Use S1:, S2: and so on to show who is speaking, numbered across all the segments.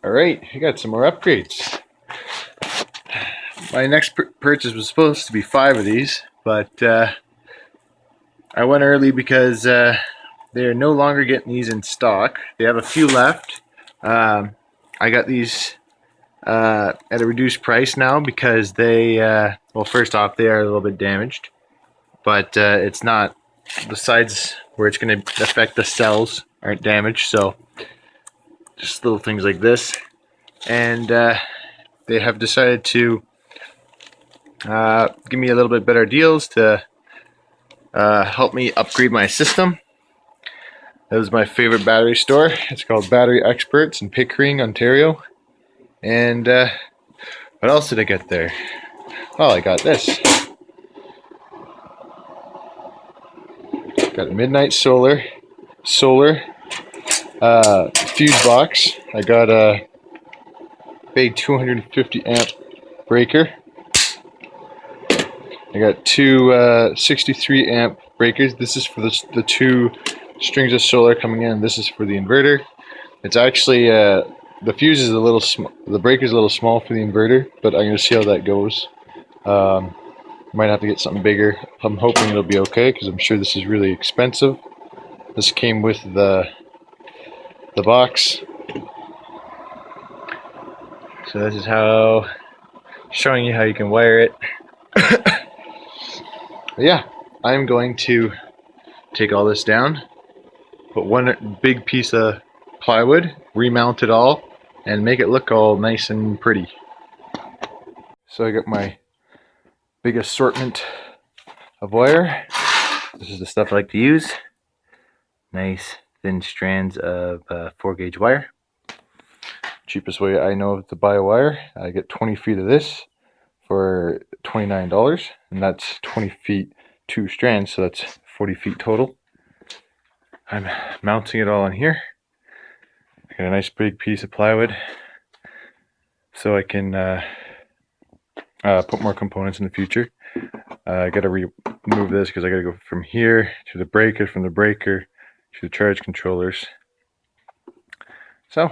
S1: Alright, I got some more upgrades. My next purchase was supposed to be 5 of these, but I went early because they're no longer getting these in stock. They have a few left. I got these at a reduced price now because they, well, first off, they are a little bit damaged, but it's not, the sides where it's going to affect the cells aren't damaged, so just little things like this. And they have decided to give me a little bit better deals to help me upgrade my system. That was my favorite battery store. It's called Battery Experts in Pickering, Ontario. And what else did I get there? Well, I got this. Got a Midnight Solar fuse box. I got a big 250 amp breaker. I got two 63 amp breakers. This is for the two strings of solar coming in. This is for the inverter. It's actually the fuse is a little small. The breaker is a little small for the inverter, but I'm gonna see how that goes. Might have to get something bigger. I'm hoping it'll be okay because I'm sure this is really expensive. This came with the box. So this is how, showing you how you can wire it. Yeah, I'm going to take all this down, put one big piece of plywood, remount it all, and make it look all nice and pretty. So I got my big assortment of wire. This is the stuff I like to use. Nice thin strands of 4-gauge wire. Cheapest way I know to buy a wire. I get 20 feet of this for $29, and that's 20 feet 2 strands, so that's 40 feet total. I'm mounting it all on here. I got a nice big piece of plywood so I can put more components in the future. I gotta remove this because I gotta go from here to the breaker, from the breaker to the charge controllers. So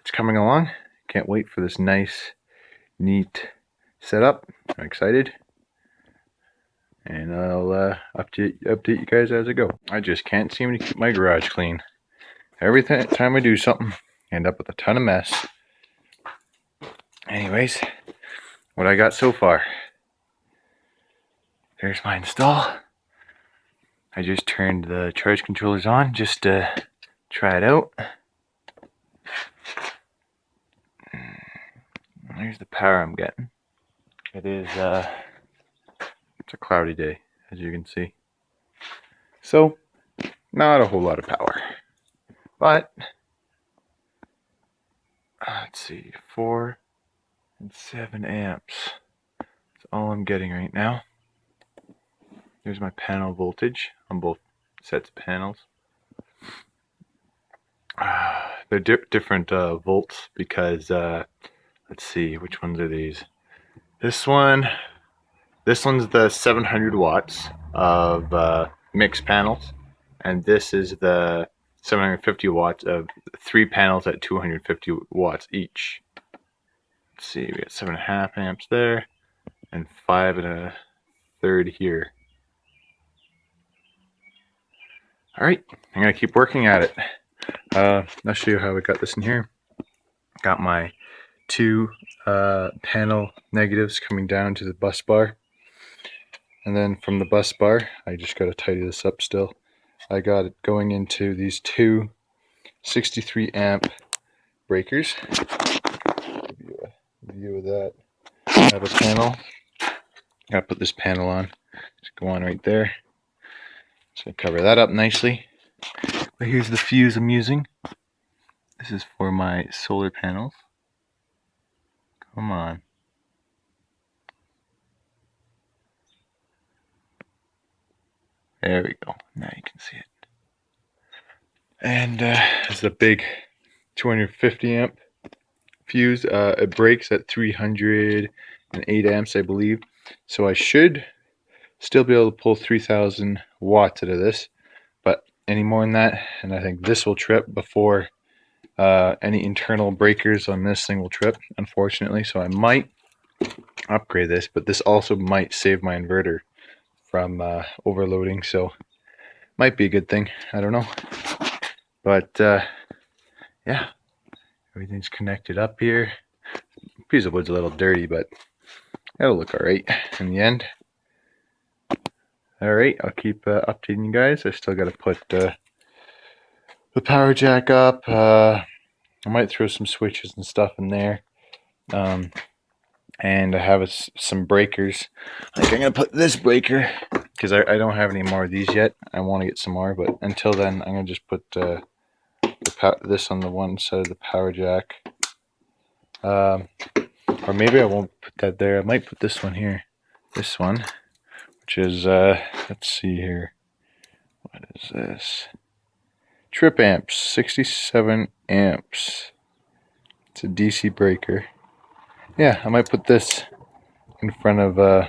S1: it's coming along. Can't wait for this nice, neat setup. I'm excited, and I'll update you guys as I go. I just can't seem to keep my garage clean. Every time I do something, I end up with a ton of mess. Anyways, what I got so far. There's my install. I just turned the charge controllers on just to try it out. There's the power I'm getting. It is it's a cloudy day, as you can see. So not a whole lot of power. But let's see, 4 and 7 amps. That's all I'm getting right now. There's my panel voltage on both sets of panels. They're different volts because let's see, which ones are these? This one's the 700 watts of mixed panels, and this is the 750 watts of 3 panels at 250 watts each. Let's see, we got 7.5 amps there, and 5 1/3 here. Alright, I'm gonna keep working at it. I'll show you how we got this in here. Got my 2 panel negatives coming down to the bus bar, and then from the bus bar I just got to tidy this up still. I got it going into these 2 63 amp breakers. Give you a view of that. I have a panel. Gotta put this panel on. Just go on right there. Just gonna cover that up nicely. But here's the fuse I'm using. This is for my solar panels. Come on. There we go. Now you can see it. And this is a big 250 amp fuse. It breaks at 308 amps, I believe. So I should still be able to pull 3,000 watts out of this. But any more than that, and I think this will trip before any internal breakers on this thing will trip, unfortunately, so I might upgrade this, but this also might save my inverter from overloading, so might be a good thing. I don't know. But yeah, everything's connected up here. Piece of wood's a little dirty, but it'll look alright in the end. Alright, I'll keep updating you guys. I still got to put the power jack up. I might throw some switches and stuff in there. And I have some breakers. Like I'm going to put this breaker, because I don't have any more of these yet. I want to get some more, but until then I'm going to just put this on the one side of the power jack. Or maybe I won't put that there. I might put this one here. This one, which is, let's see here. What is this? Trip amps, 67 amps. It's a DC breaker. Yeah, I might put this in front of the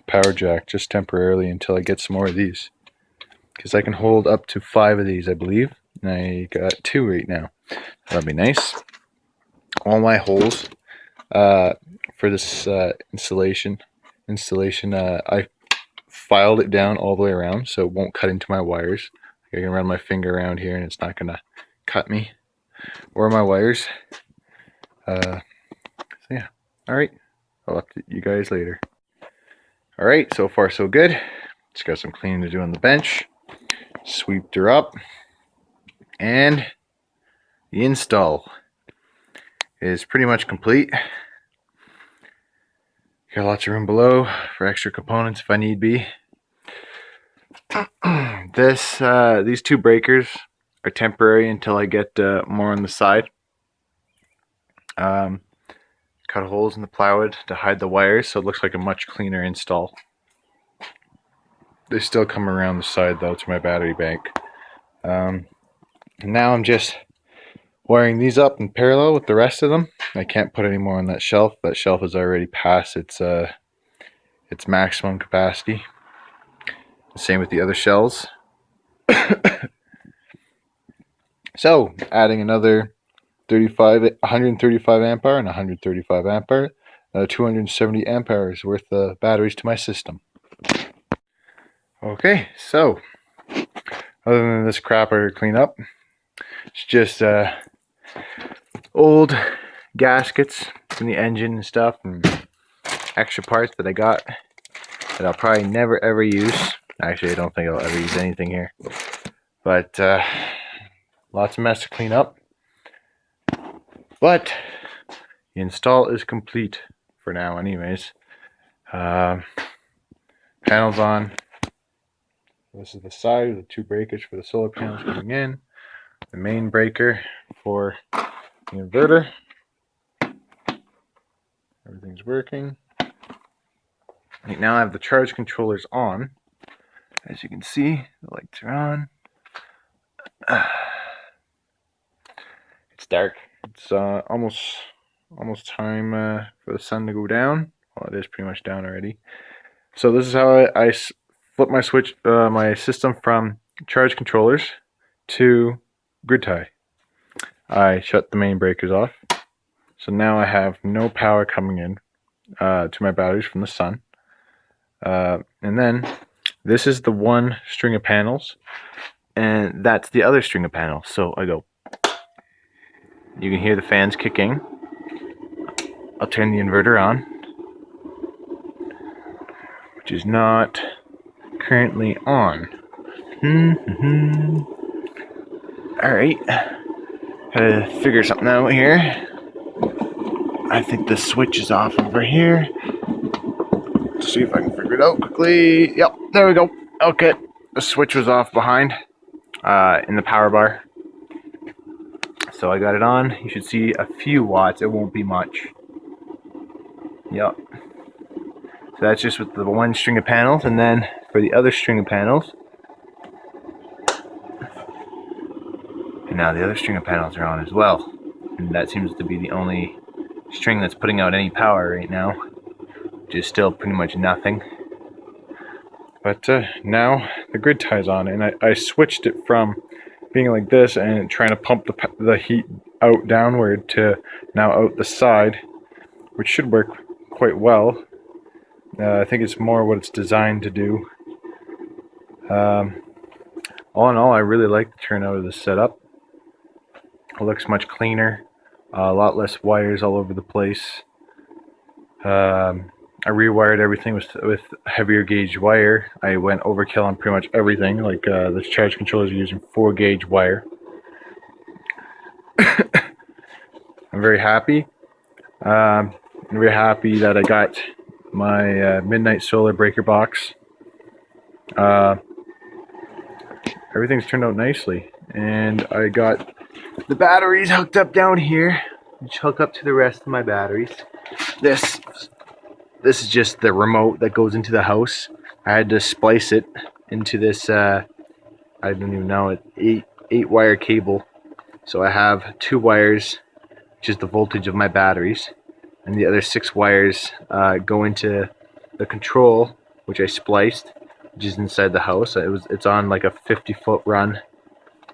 S1: power jack just temporarily until I get some more of these. Because I can hold up to 5 of these, I believe. And I got 2 right now. That'd be nice. All my holes for this installation, I filed it down all the way around so it won't cut into my wires. I can run my finger around here and it's not gonna cut me or my wires. So yeah, alright, I'll update you guys later. Alright, so far so good. Just got some cleaning to do on the bench. Sweeped her up, and the install is pretty much complete. Got lots of room below for extra components if I need be. These 2 breakers are temporary until I get more on the side. Cut holes in the plywood to hide the wires so it looks like a much cleaner install. They still come around the side though to my battery bank. Now I'm just wiring these up in parallel with the rest of them. I can't put any more on that shelf. That shelf is already past its maximum capacity. Same with the other shelves. So adding another 135 amp hour and 135 amp hour, 270 amp hours worth of batteries to my system. Okay, so other than this crap I clean up, it's just old gaskets from the engine and stuff, and extra parts that I got that I'll probably never ever use. Actually, I don't think I'll ever use anything here, but lots of mess to clean up. But the install is complete for now anyways. Panels on. This is the side of the 2 breakers for the solar panels coming in. The main breaker for the inverter. Everything's working. Right now I have the charge controllers on. As you can see, the lights are on. It's dark. It's almost time for the sun to go down. Well, it is pretty much down already. So this is how I flip my system from charge controllers to grid tie. I shut the main breakers off. So now I have no power coming in to my batteries from the sun. And then this is the one string of panels, and that's the other string of panels. So I go. You can hear the fans kicking. I'll turn the inverter on, which is not currently on. Alright, gotta figure something out here. I think the switch is off over here. Let's see if I can figure it out quickly. Yep, there we go. Okay, the switch was off behind in the power bar. So I got it on. You should see a few watts. It won't be much. Yep. So that's just with the one string of panels, and then for the other string of panels. And now the other string of panels are on as well. And that seems to be the only string that's putting out any power right now, which is still pretty much nothing. But now the grid tie's on, and I switched it from being like this and trying to pump the heat out downward to now out the side, which should work quite well. I think it's more what it's designed to do. All in all, I really like the turnout of this setup. It looks much cleaner, a lot less wires all over the place. I rewired everything with heavier gauge wire. I went overkill on pretty much everything. Like the charge controllers are using 4-gauge wire. I'm very happy. I'm very happy that I got my Midnight Solar breaker box. Everything's turned out nicely, and I got the batteries hooked up down here, which hook up to the rest of my batteries. This is just the remote that goes into the house. I had to splice it into this I don't even know, 8-wire cable. So I have 2 wires, which is the voltage of my batteries, and the other 6 wires go into the control, which I spliced, which is inside the house. It's on like a 50-foot run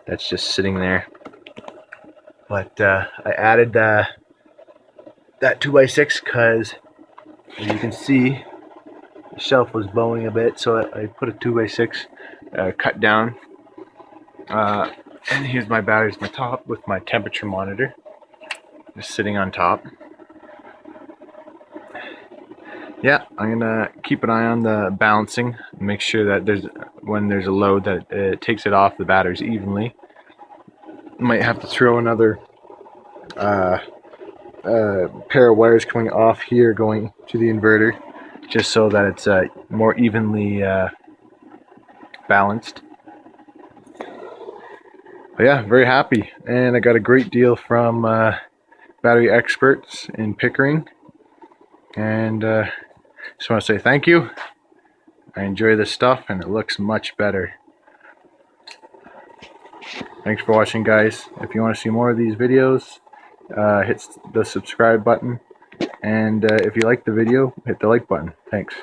S1: that's just sitting there. But I added that 2x6 because, as you can see, the shelf was bowing a bit, so I put a 2x6 cut down. And here's my batteries, my top with my temperature monitor just sitting on top. Yeah, I'm gonna keep an eye on the balancing, make sure that when there's a load that it takes it off the batteries evenly. Might have to throw another pair of wires coming off here going to the inverter, just so that it's more evenly balanced. But yeah, very happy, and I got a great deal from battery experts in Pickering, and just want to say thank you. I enjoy this stuff, and it looks much better. Thanks for watching, guys. If you want to see more of these videos, hit the subscribe button, and if you like the video, hit the like button. Thanks.